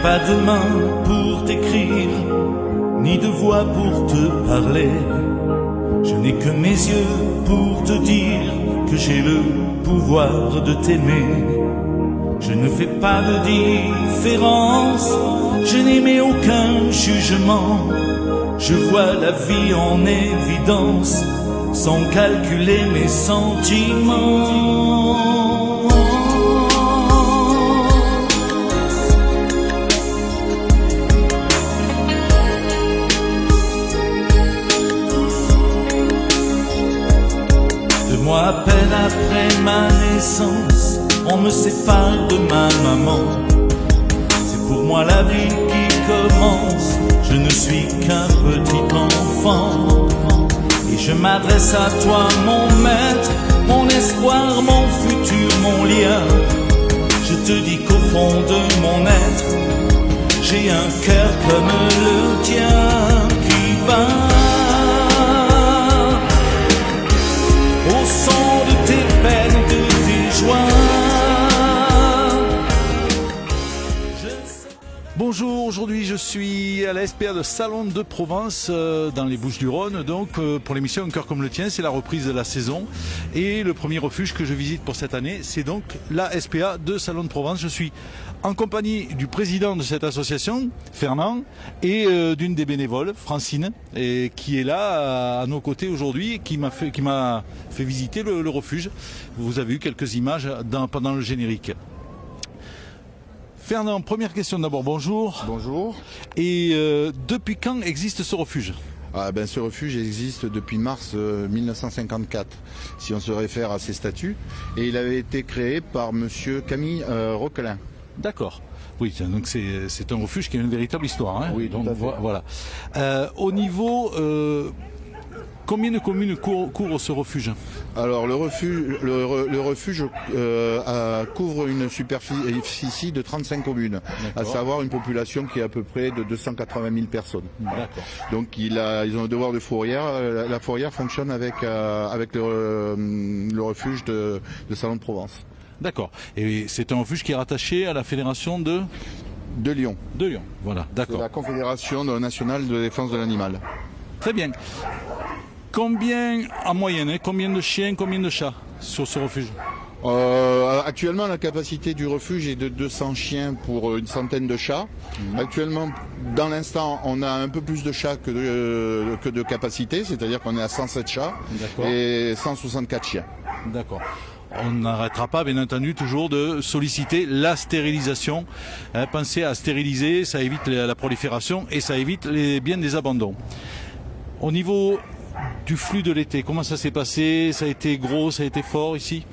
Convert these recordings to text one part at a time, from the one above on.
pas de main pour t'écrire, ni de voix pour te parler. Je n'ai que mes yeux pour te dire que j'ai le pouvoir de t'aimer. Je ne fais pas de différence, je n'émets aucun jugement. Je vois la vie en évidence, sans calculer mes sentiments. Moi, à peine après ma naissance, on me sépare de ma maman. C'est pour moi la vie qui commence, je ne suis qu'un petit enfant. Et je m'adresse à toi, mon maître, mon espoir, mon futur, mon lien. Je te dis qu'au fond de mon être, j'ai un cœur comme le tien qui bat au son de tes peines, de tes joies. Bonjour, aujourd'hui je suis à la SPA de Salon de Provence dans les Bouches-du-Rhône. Donc pour l'émission Un cœur comme le tien, c'est la reprise de la saison. Et le premier refuge que je visite pour cette année, c'est donc la SPA de Salon de Provence. Je suis en compagnie du président de cette association, Fernand, et d'une des bénévoles, Francine, et qui est là à nos côtés aujourd'hui, qui m'a fait visiter le refuge. Vous avez eu quelques images pendant le générique. Fernand, première question d'abord, bonjour. Bonjour. Et depuis quand existe ce refuge ? Ce refuge existe depuis mars 1954, si on se réfère à ses statuts. Et il avait été créé par monsieur Camille Roquelin. D'accord. Oui, donc c'est un refuge qui a une véritable histoire. Hein. Oui, donc, tout à fait. Voilà. Au niveau... combien de communes couvrent ce refuge ? Alors le refuge couvre une superficie de 35 communes, à savoir une population qui est à peu près de 280 000 personnes. D'accord. Donc ils ont un devoir de fourrière. La fourrière fonctionne avec le refuge de Salon de Provence. D'accord. Et c'est un refuge qui est rattaché à la fédération de Lyon. De Lyon, voilà, d'accord. C'est la Confédération nationale de défense de l'animal. Très bien. Combien, en moyenne, combien de chiens, combien de chats sur ce refuge ? Actuellement, la capacité du refuge est de 200 chiens pour une centaine de chats. Actuellement, dans l'instant, on a un peu plus de chats que de capacité, c'est-à-dire qu'on est à 107 chats et 164 chiens. D'accord. On n'arrêtera pas, bien entendu, toujours de solliciter la stérilisation. Pensez à stériliser, ça évite la prolifération et ça évite bien des abandons. Au niveau du flux de l'été, comment ça s'est passé ? Ça a été gros, ça a été fort ici ?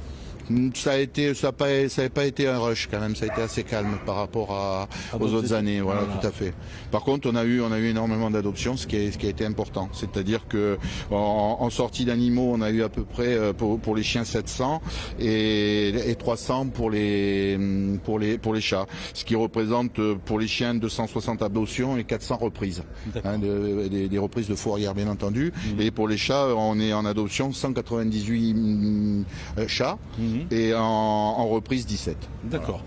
Ça n'a pas été un rush quand même, ça a été assez calme par rapport aux autres années, voilà, tout à fait. Par contre, on a eu énormément d'adoptions, ce qui a été important. C'est-à-dire que en sortie d'animaux, on a eu à peu près pour les chiens 700 et 300 pour les chats, ce qui représente pour les chiens 260 adoptions et 400 reprises, des reprises de fourrière bien entendu. Et pour les chats, on est en adoption 198 chats. Et en reprise 17. D'accord.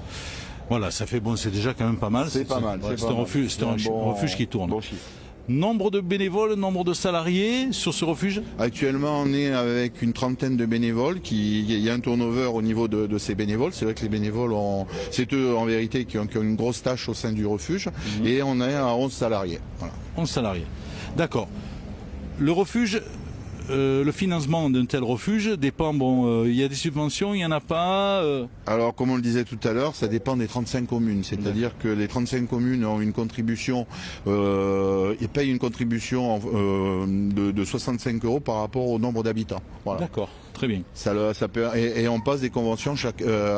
Voilà, ça fait bon, c'est déjà quand même pas mal. C'est pas mal. C'est un refuge qui tourne. Bon chiffre. Nombre de bénévoles, nombre de salariés sur ce refuge ? Actuellement, on est avec une trentaine de bénévoles. Il y a un turnover au niveau de ces bénévoles. C'est vrai que les bénévoles, c'est eux en vérité qui ont une grosse tâche au sein du refuge. Et on est à 11 salariés. Voilà. 11 salariés. D'accord. Le refuge... le financement d'un tel refuge dépend, il y a des subventions, il n'y en a pas Alors, comme on le disait tout à l'heure, ça dépend des 35 communes. C'est-à-dire que les 35 communes ont une contribution, et payent une contribution de 65 € par rapport au nombre d'habitants. Voilà. D'accord, très bien. Et on passe des conventions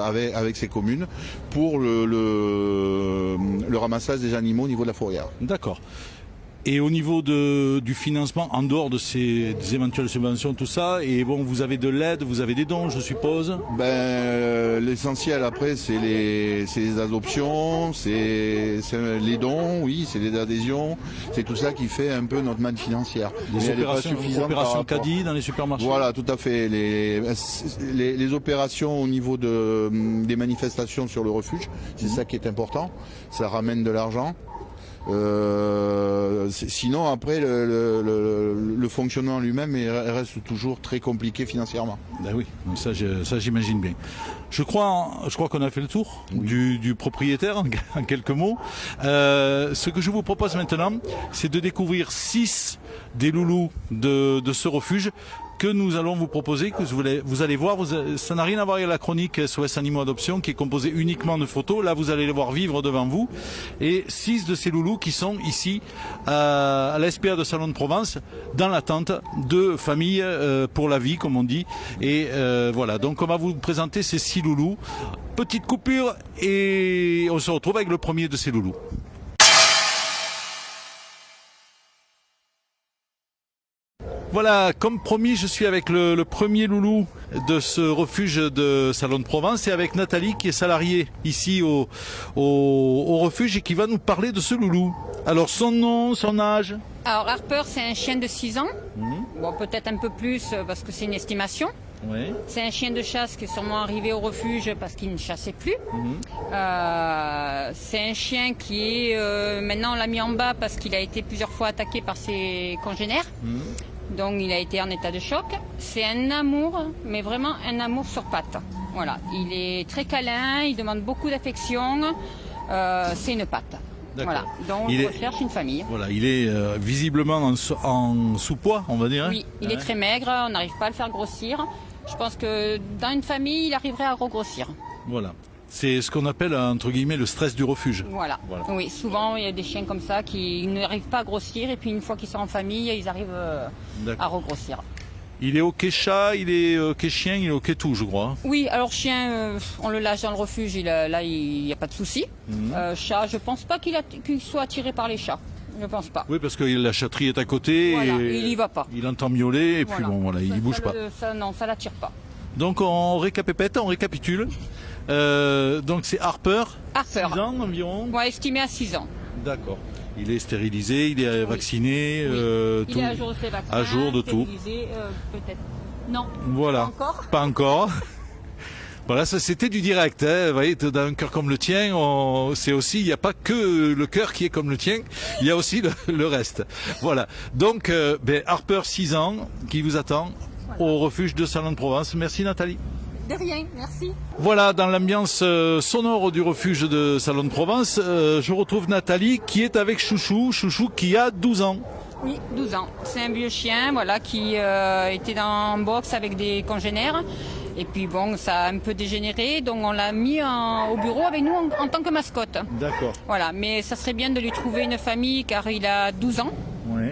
avec ces communes pour le ramassage des animaux au niveau de la fourrière. D'accord. Et au niveau du financement, en dehors de des éventuelles subventions, tout ça, et bon, vous avez de l'aide, vous avez des dons, je suppose. L'essentiel après, c'est les adoptions, c'est les dons, oui, c'est les adhésions, c'est tout ça qui fait un peu notre manne financière. Les opérations caddie dans les supermarchés. Voilà, tout à fait. Les opérations au niveau des manifestations sur le refuge, c'est ça qui est important. Ça ramène de l'argent. Sinon après le fonctionnement lui-même reste toujours très compliqué financièrement. Ben oui, ça j'imagine bien. Je crois qu'on a fait le tour du propriétaire en quelques mots. Ce que je vous propose maintenant, c'est de découvrir 6 des loulous de ce refuge que nous allons vous proposer, que vous allez voir. Ça n'a rien à voir avec la chronique SOS Animaux Adoption qui est composée uniquement de photos. Là, vous allez les voir vivre devant vous. Et 6 de ces loulous qui sont ici à la SPA de Salon de Provence, dans l'attente de famille pour la vie, comme on dit. Et voilà, donc on va vous présenter ces 6 loulous. Petite coupure et on se retrouve avec le premier de ces loulous. Voilà, comme promis, je suis avec le premier loulou de ce refuge de Salon de Provence et avec Nathalie qui est salariée ici au refuge et qui va nous parler de ce loulou. Alors son nom, son âge? Alors Harper, c'est un chien de 6 ans. Bon, peut-être un peu plus parce que c'est une estimation. Oui. C'est un chien de chasse qui est sûrement arrivé au refuge parce qu'il ne chassait plus. C'est un chien qui est maintenant on l'a mis en bas parce qu'il a été plusieurs fois attaqué par ses congénères. Donc il a été en état de choc. C'est un amour, mais vraiment un amour sur pattes. Voilà, il est très câlin, il demande beaucoup d'affection. C'est une patte. Voilà, donc on recherche une famille. Voilà, il est visiblement en sous-poids, on va dire. Oui, il est très maigre, on n'arrive pas à le faire grossir. Je pense que dans une famille, il arriverait à regrossir. Voilà. C'est ce qu'on appelle, entre guillemets, le stress du refuge. Voilà. Oui, souvent, il y a des chiens comme ça qui n'arrivent pas à grossir et puis une fois qu'ils sont en famille, ils arrivent à regrossir. Il est OK chat, il est OK chien, il est OK tout, je crois. Oui, alors chien, on le lâche dans le refuge, là, il n'y a pas de souci. Chat, je pense pas qu'il soit attiré par les chats. Je pense pas. Oui, parce que la chatterie est à côté. Voilà, et il y va pas. Il entend miauler et puis bon, voilà, il bouge pas. Non, ça l'attire pas. Donc on récapitule. Donc c'est Harper. 6 ans environ. Ouais, estimé à 6 ans. D'accord. Il est stérilisé, il est vacciné. Il est à jour de ses vaccins. À jour de tout. Peut-être. Non. Voilà. Pas encore. Voilà, ça c'était du direct. Vous voyez, dans un cœur comme le tien, c'est aussi, il n'y a pas que le cœur qui est comme le tien, il y a aussi le reste. Voilà. Donc, Harper, 6 ans, qui vous attend au refuge de Salon de Provence. Merci Nathalie. De rien, merci. Voilà, dans l'ambiance sonore du refuge de Salon de Provence, je retrouve Nathalie qui est avec Chouchou qui a 12 ans. Oui, 12 ans. C'est un vieux chien, voilà, qui était en boxe avec des congénères. Et puis bon, ça a un peu dégénéré, donc on l'a mis au bureau avec nous en tant que mascotte. D'accord. Voilà, mais ça serait bien de lui trouver une famille car il a 12 ans. Oui.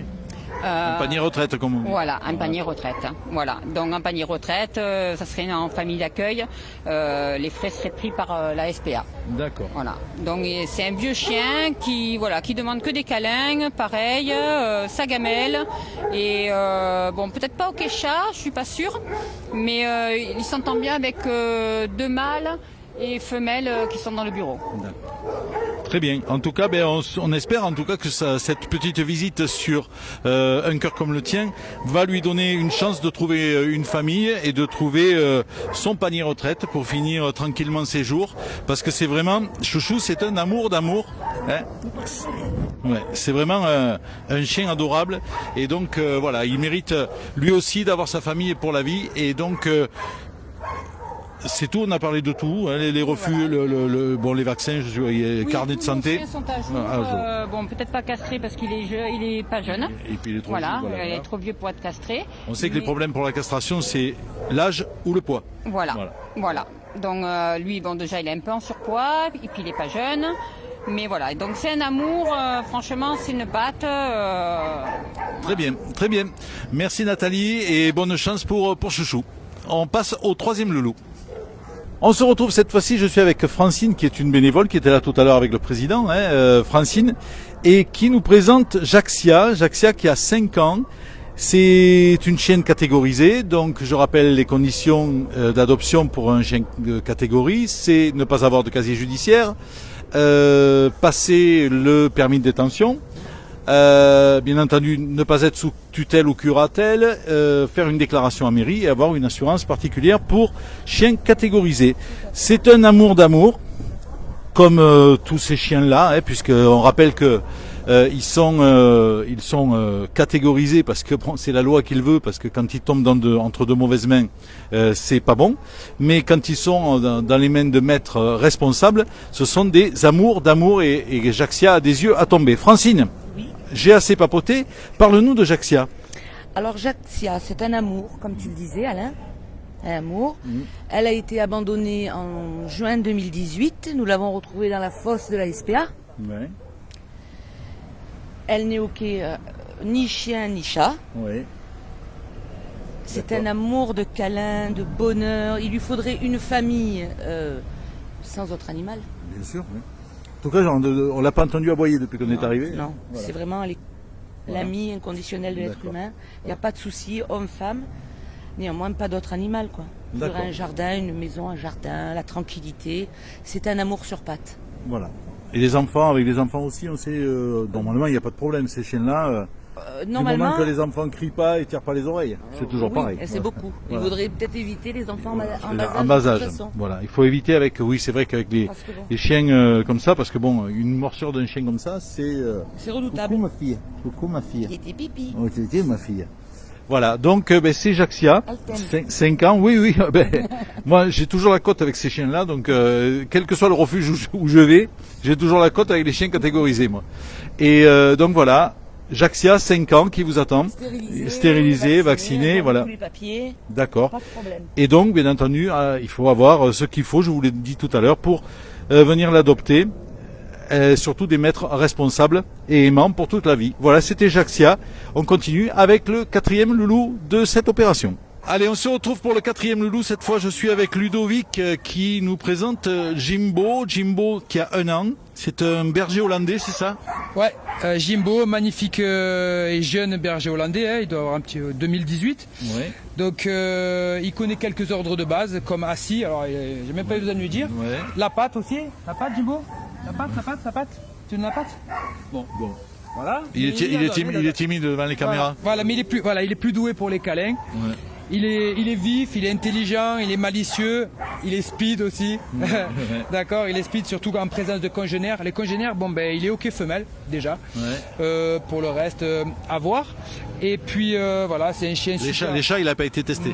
Un panier retraite, comme on dit. Voilà, un panier retraite. Voilà, donc un panier retraite, ça serait en famille d'accueil. Les frais seraient pris par la SPA. D'accord. Voilà, donc c'est un vieux chien qui demande que des câlins, pareil, sa gamelle. Et bon, peut-être pas au chat, je suis pas sûre, mais il s'entend bien avec 2 mâles et femelles qui sont dans le bureau. D'accord. Très bien. En tout cas, on espère en tout cas que cette petite visite sur un cœur comme le tien va lui donner une chance de trouver une famille et de trouver son panier retraite pour finir tranquillement ses jours. Parce que c'est vraiment, Chouchou, c'est un amour d'amour. Hein, ouais, c'est vraiment un chien adorable. Et donc, voilà, il mérite lui aussi d'avoir sa famille pour la vie. Et donc... c'est tout, on a parlé de tout, hein, les refus, les vaccins, carnet de santé. Les chiens sont à jour. Bon, peut-être pas castré parce qu'il est pas jeune. Et puis il est trop vieux. Il est trop vieux pour être castré. On sait que les problèmes pour la castration, c'est l'âge ou le poids. Voilà. Donc lui, bon, déjà, il est un peu en surpoids, et puis il est pas jeune. Mais voilà, donc c'est un amour, franchement, c'est une patte. Très bien, très bien. Merci Nathalie et bonne chance pour Chouchou. On passe au 3e loulou. On se retrouve cette fois-ci, je suis avec Francine qui est une bénévole qui était là tout à l'heure avec le président, Francine, et qui nous présente Jaxia. Jaxia qui a 5 ans. C'est une chienne catégorisée, donc je rappelle les conditions d'adoption pour un chien de catégorie, c'est ne pas avoir de casier judiciaire, passer le permis de détention, bien entendu ne pas être sous tutelle ou curatelle, faire une déclaration à mairie et avoir une assurance particulière pour chien catégorisé. C'est un amour d'amour, comme tous ces chiens-là, puisqu'on rappelle que ils sont catégorisés parce que bon, c'est la loi qu'il veut, parce que quand ils tombent entre de mauvaises mains, c'est pas bon. Mais quand ils sont dans les mains de maîtres responsables, ce sont des amours d'amour et Jaxia a des yeux à tomber. Francine, oui. J'ai assez papoté. Parle-nous de Jaxia. Alors Jaxia, c'est un amour, comme tu le disais, Alain. Un amour. Elle a été abandonnée en juin 2018. Nous l'avons retrouvée dans la fosse de la SPA. Ouais. Elle n'est ni chien ni chat. Oui. C'est un amour de câlin, de bonheur. Il lui faudrait une famille sans autre animal. Bien sûr, oui. En tout cas, on l'a pas entendu aboyer depuis qu'on est arrivé. Non, voilà. C'est vraiment l'ami inconditionnel de l'être humain. Il n'y a pas de souci, homme-femme. Néanmoins, pas d'autre animal, quoi. Il y aura un jardin, une maison, un jardin, la tranquillité. C'est un amour sur pattes. Voilà. Et les enfants, avec les enfants aussi, on sait, normalement, il n'y a pas de problème. Ces chiens-là, normalement, du moment que les enfants ne crient pas et tirent pas les oreilles, c'est toujours pareil. Et c'est beaucoup. Il faudrait peut-être éviter les enfants en bas âge. Voilà, il faut éviter avec, oui, c'est vrai qu'avec les chiens comme ça, parce que bon, une morsure d'un chien comme ça, c'est redoutable. Coucou ma fille. Coucou ma fille. C'était pipi. Oh, c'était ma fille. Voilà, donc c'est Jaxia, 5 ans, oui, moi j'ai toujours la cote avec ces chiens-là, donc quel que soit le refuge où je vais, j'ai toujours la cote avec les chiens catégorisés, moi. Et donc voilà, Jaxia, 5 ans, qui vous attend, stérilisé, vacciné, voilà. Tous les papiers. D'accord. Pas de problème. Et donc, bien entendu, il faut avoir ce qu'il faut, je vous l'ai dit tout à l'heure, pour venir l'adopter. Surtout des maîtres responsables et aimants pour toute la vie. Voilà, c'était Jaxia. On continue avec le 4e loulou de cette opération. Allez, on se retrouve pour le 4e loulou. Cette fois, je suis avec Ludovic qui nous présente Jimbo. Jimbo qui a 1 an. C'est un berger hollandais, c'est ça? Ouais, Jimbo, magnifique et jeune berger hollandais. Il doit avoir un petit 2018. Ouais. Donc, il connaît quelques ordres de base, comme assis. Alors, j'ai même pas besoin de lui dire. Ouais. La patte aussi. La patte, Jimbo. La patte. Tu donnes la patte? Bon. Voilà. Il est timide devant les caméras. Voilà, mais il est plus doué pour les câlins. Ouais. Il est vif, il est intelligent, il est malicieux, il est speed aussi. D'accord, il est speed surtout en présence de congénères. Les congénères, il est ok femelle déjà. Ouais. Pour le reste, à voir. Et puis voilà, c'est un chien super. Les chats, il n'a pas été testé.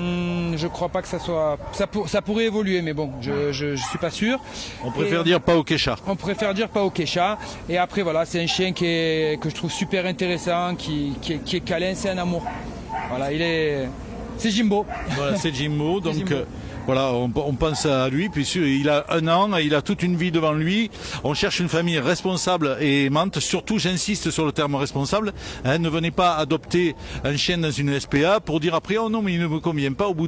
Je crois pas que ça soit. Ça pourrait évoluer, mais bon, je suis pas sûr. On préfère dire pas au quécha. On préfère dire pas au quécha. Et après voilà, c'est un chien que je trouve super intéressant, qui est câlin, c'est un amour. Voilà, c'est Jimbo. Voilà, c'est Jimbo. Donc voilà, on pense à lui. Puis il a 1 an, il a toute une vie devant lui. On cherche une famille responsable et aimante. Surtout, j'insiste sur le terme responsable. Ne venez pas adopter un chien dans une SPA pour dire après oh non mais il ne me convient pas au bout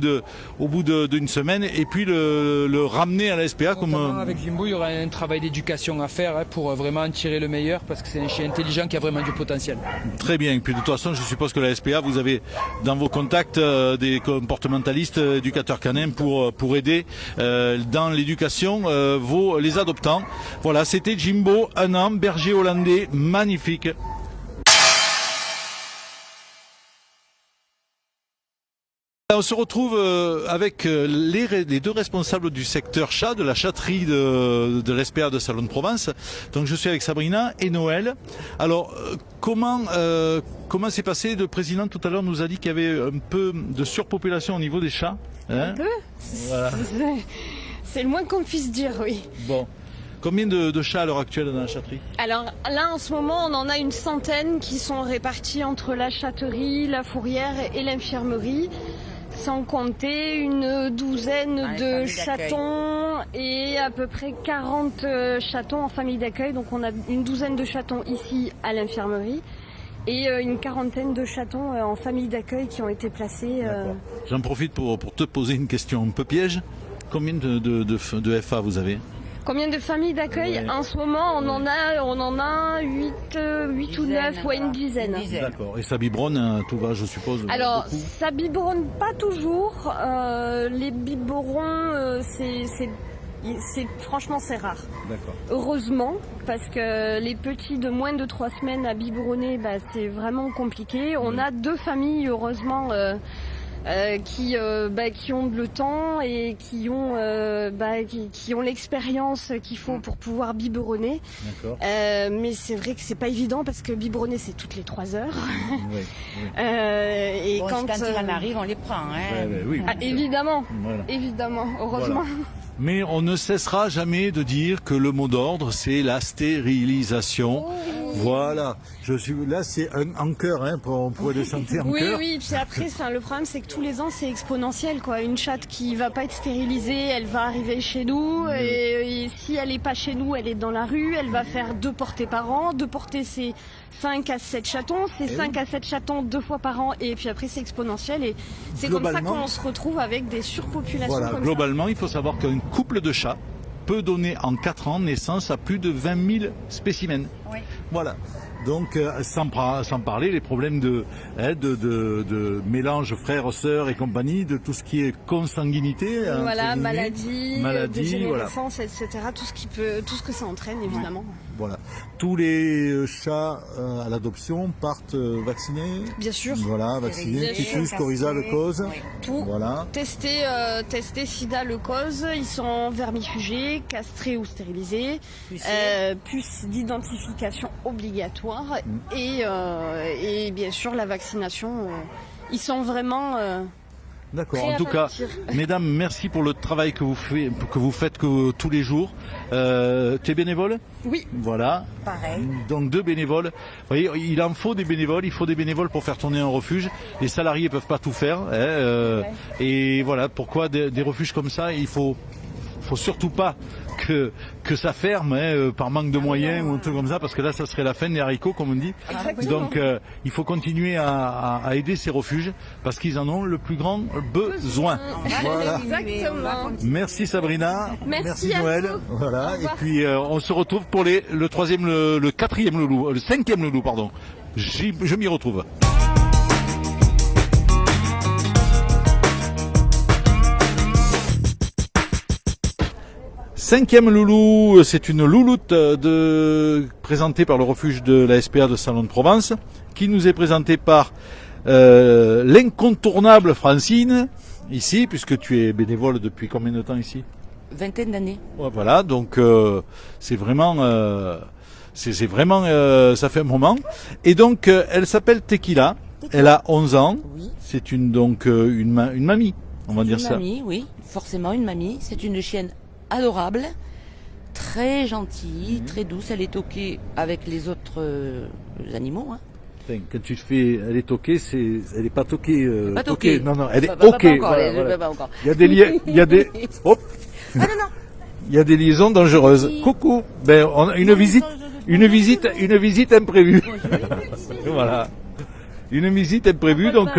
d'une semaine et puis le ramener à la SPA comme. Avec Jimbo, il y aura un travail d'éducation à faire pour vraiment en tirer le meilleur parce que c'est un chien intelligent qui a vraiment du potentiel. Très bien. Et puis de toute façon, je suppose que la SPA, vous avez dans vos contacts des comportementalistes, éducateurs canins pour aider dans l'éducation les adoptants. Voilà, c'était Jimbo, 1 an, berger hollandais, magnifique. On se retrouve avec les 2 responsables du secteur chat, de la chatterie de l'SPA de Salon de Provence. Donc je suis avec Sabrina et Noël. Alors comment s'est passé? Le président tout à l'heure nous a dit qu'il y avait un peu de surpopulation au niveau des chats. Un peu voilà. C'est le moins qu'on puisse dire, oui. Bon. Combien de chats à l'heure actuelle dans la chatterie? Alors là, en ce moment, on en a une centaine qui sont répartis entre la chatterie, la fourrière et l'infirmerie. Sans compter une douzaine de chatons et à peu près 40 chatons en famille d'accueil. Donc on a une douzaine de chatons ici à l'infirmerie et une quarantaine de chatons en famille d'accueil qui ont été placés. J'en profite pour te poser une question un peu piège. Combien de FA vous avez? Combien de familles d'accueil? Ouais. En ce moment, on en a 8 ou 9, ouais, une dizaine. D'accord. Et ça biberonne, tout va, je suppose. Alors, beaucoup. ça biberonne pas toujours. Les biberons, franchement, c'est rare. D'accord. Heureusement, parce que les petits de moins de 3 semaines à biberonner, c'est vraiment compliqué. On a 2 familles, heureusement, qui ont le temps et qui ont l'expérience qu'il faut pour pouvoir biberonner. D'accord. Mais c'est vrai que c'est pas évident parce que biberonner c'est toutes les 3 heures. Oui. Et Bon, quand il en arrive, on les prend. Hein. Oui. évidemment, Voilà. évidemment, heureusement. Voilà. Mais on ne cessera jamais de dire que le mot d'ordre, c'est la stérilisation. Voilà. Je suis là, c'est en chœur, hein, on pourrait le chanter en Oui, chœur. oui, puis après, le problème c'est que tous les ans c'est exponentiel, quoi. Une chatte qui va pas être stérilisée, elle va arriver chez nous, et si elle est pas chez nous, elle est dans la rue, elle va faire 2 portées par an. 2 portées c'est 5 à 7 chatons, c'est 5 à 7 chatons 2 fois par an, et puis après c'est exponentiel, et c'est comme ça Globalement- qu'on se retrouve avec des surpopulations Voilà. comme Globalement, il faut savoir qu'un couple de chats peut donner en 4 ans naissance à plus de 20 000 spécimens. Oui. Voilà. Donc, sans parler les problèmes de mélange frères-sœurs et compagnie, de tout ce qui est consanguinité. ça. Voilà, entre guillemets. maladie, voilà. dégénérescence, etc. Tout ce que ça entraîne, évidemment. Voilà. Tous les chats à l'adoption partent vaccinés. Bien sûr. Voilà, vaccinés. Bien sûr. Typhus, coryza, leucose. Tout. Voilà. Tester sida, leucose, ils sont vermifugés, castrés ou stérilisés, puce d'identification obligatoire et bien sûr la vaccination. Ils sont vraiment D'accord. prêts En à tout cas, partir. mesdames, merci pour le travail que vous faites tous les jours. Tu es bénévole? Oui. Voilà. Pareil. Donc 2 bénévoles. Vous voyez, il en faut des bénévoles. Il faut des bénévoles pour faire tourner un refuge. Les salariés peuvent pas tout faire. Hein, et voilà pourquoi des refuges comme ça, il faut surtout pas que ça ferme par manque de moyens ou un truc comme ça, parce que là ça serait la fin des haricots comme on dit. Exactement. Donc il faut continuer à aider ces refuges parce qu'ils en ont le plus grand besoin. Voilà. Exactement. Merci Sabrina, Merci à Noël. vous. Voilà. Au Et revoir. puis on se retrouve pour le 4e loulou, le 5e loulou pardon. Je m'y retrouve. Cinquième loulou, c'est une louloute présentée par le refuge de la SPA de Salon de Provence, qui nous est présentée par l'incontournable Francine, ici, puisque tu es bénévole depuis combien de temps ici? Vingtaine d'années. Ouais, voilà, donc c'est vraiment, ça fait un moment. Et donc, elle s'appelle Tequila, elle a 11 ans, Oui. c'est une mamie, on va dire Une ça. mamie, oui, forcément une mamie. C'est une chienne adorable, très gentille, très douce. Elle est toquée avec les autres animaux. Hein. Enfin, quand tu fais, elle est toquée, elle est pas toquée. Pas toquée. Non, elle est Pas ok. encore, Voilà, elle- voilà. pas encore. Il y a des hop. Ah non, non. Il y a des liaisons dangereuses. Oui. Coucou. Ben, on a une visite imprévue. Voilà. Une visite imprévue, donc.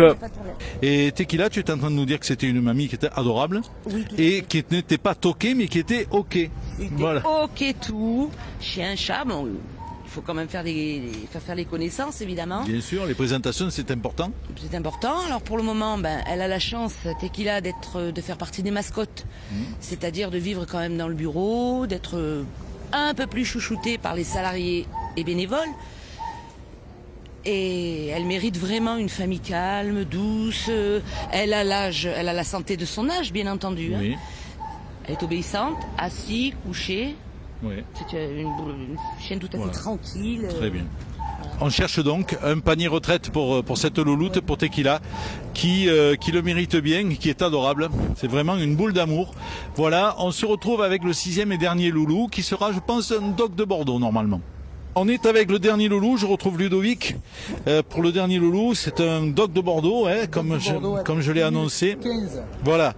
Et Tequila, tu étais en train de nous dire que c'était une mamie qui était adorable Oui, tout à et qui n'était pas toquée, mais qui était ok. Il était Voilà. ok tout. Chien, chat, bon, il faut quand même faire les connaissances, évidemment. Bien sûr, les présentations, c'est important. C'est important. Alors pour le moment, elle a la chance, Tequila, de faire partie des mascottes. C'est-à-dire de vivre quand même dans le bureau, d'être un peu plus chouchoutée par les salariés et bénévoles. Et elle mérite vraiment une famille calme, douce. Elle a la santé de son âge, bien entendu. Hein. Oui. Elle est obéissante, assise, couchée. Oui. C'est une chienne tout à fait Voilà. tranquille. Très bien. On cherche donc un panier retraite pour cette louloute, pour Tequila, qui le mérite bien, qui est adorable. C'est vraiment une boule d'amour. Voilà, on se retrouve avec le 6e et dernier loulou, qui sera, je pense, un dog de Bordeaux, normalement. On est avec le dernier loulou, je retrouve Ludovic. Pour le dernier loulou, c'est un dog de Bordeaux, comme je l'ai annoncé. 15. Voilà.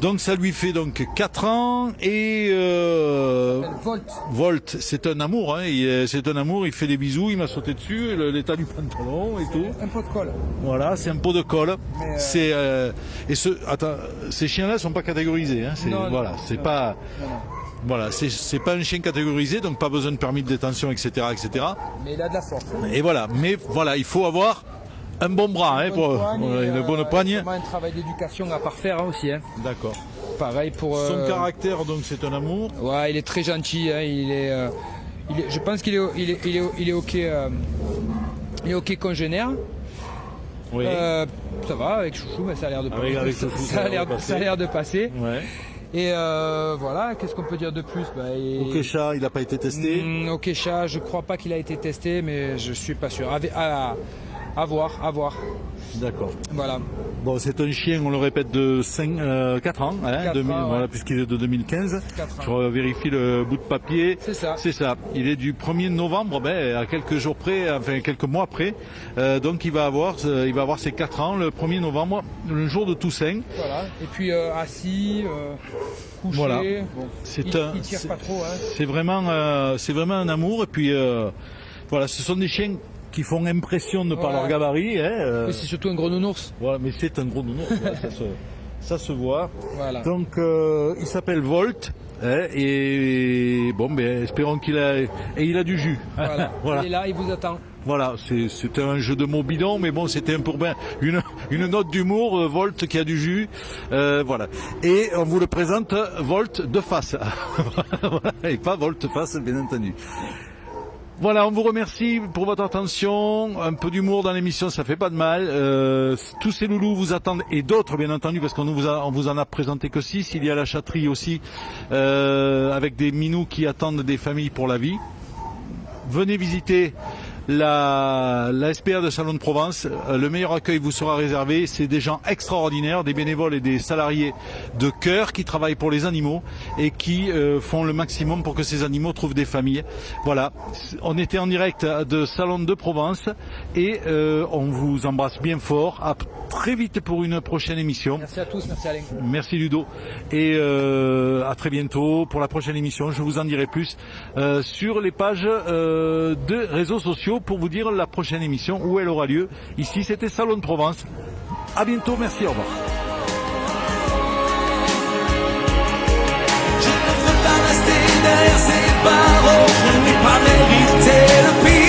Donc ça lui fait donc 4 ans et Volt, c'est un amour, c'est un amour, il fait des bisous, il m'a sauté dessus, l'état du pantalon et tout. Un pot de colle. Voilà, c'est un pot de colle. C'est ces chiens-là sont pas catégorisés, voilà, c'est pas. Voilà, c'est pas un chien catégorisé, donc pas besoin de permis de détention, etc., etc. Mais il a de la force. Et voilà, mais voilà, il faut avoir un bon bras, une bonne poigne. Un travail d'éducation à parfaire aussi. D'accord. Pareil pour. Son caractère, donc, c'est un amour. Ouais, il est très gentil. Je pense qu'il est ok. Il est ok congénère. Oui. Ça va avec Chouchou, mais ça a l'air de passer. Avec Chouchou, ça a l'air de passer. Ouais. Et voilà, qu'est-ce qu'on peut dire de plus? Okesha, il n'a pas été testé. Okesha, je crois pas qu'il a été testé, mais je suis pas sûr. À voir. D'accord. Voilà. Bon, c'est un chien, on le répète, de 4 ans, ans, puisqu'il est de 2015. Je vérifie le bout de papier. C'est ça. C'est ça. Il est du 1er novembre, à quelques mois près. Donc il va avoir ses 4 ans le 1er novembre, le jour de Toussaint. Voilà. Et puis assis, couché. Voilà. Bon, il tire pas trop. C'est vraiment un amour. Et puis voilà, ce sont des chiens qui font impression de par leur gabarit. Mais c'est surtout un gros nounours. Voilà, mais c'est un gros nounours, ça se voit. Voilà. Donc il s'appelle Volt. Et bon, espérons qu'il a du jus. Voilà. Voilà. Il est là, il vous attend. Voilà, c'était un jeu de mots bidon, mais bon, c'était une note d'humour, Volt qui a du jus, voilà. Et on vous le présente Volt de face, voilà, et pas Volt face, bien entendu. Voilà, on vous remercie pour votre attention. Un peu d'humour dans l'émission, ça fait pas de mal. Tous ces loulous vous attendent, et d'autres bien entendu, parce qu'on vous en a présenté que 6. Il y a la chatterie aussi, avec des minous qui attendent des familles pour la vie. Venez visiter la SPA de Salon de Provence. Le meilleur accueil vous sera réservé. C'est des gens extraordinaires, des bénévoles et des salariés de cœur qui travaillent pour les animaux et qui font le maximum pour que ces animaux trouvent des familles. Voilà, on était en direct de Salon de Provence et on vous embrasse bien fort. À très vite pour une prochaine émission. Merci à tous, merci Alain. Merci Ludo. Et à très bientôt pour la prochaine émission. Je vous en dirai plus sur les pages de réseaux sociaux pour vous dire la prochaine émission où elle aura lieu. Ici, c'était Salon de Provence. À bientôt, merci, au revoir. Je ne veux pas rester derrière ces barreaux, je n'ai pas mérité le pire.